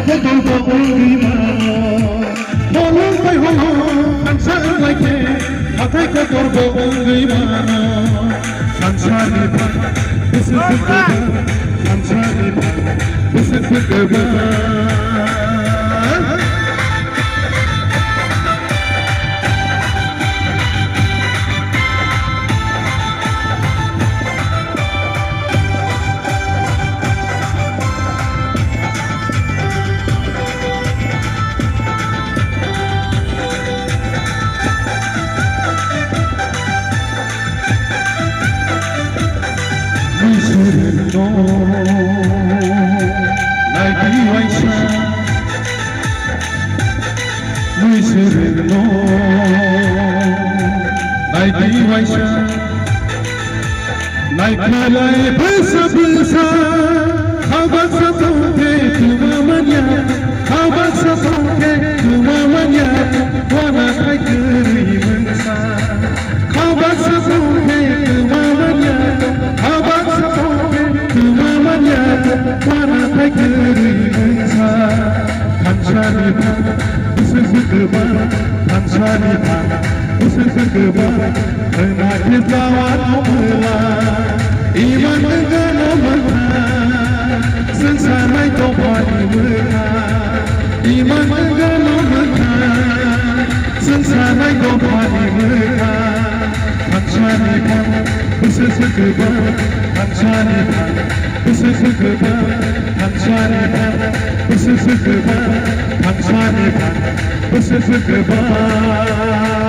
ke tol ko uri ma holong pai holong ansar like mathai ke tol ko uri ma ansari ba this is the ansari ba this is the no, like you I shine. We should know, like you I shine. Like my life is a blizzard. How about something to Mamanya? How about something to Mamanya? Wanna like the ribbon side. How about something to Mamanya? How about wanna take the inside Tanzania, this is the good one Tanzania, this is the good one And I can flow out on the line Even the gun on my mind Since I might go party with her Even the gun on my mind Since I might go party with her Tanzania, this is the good one Tanzania This is a good one, Tanzania. This is a good one, Tanzania. This is a good one.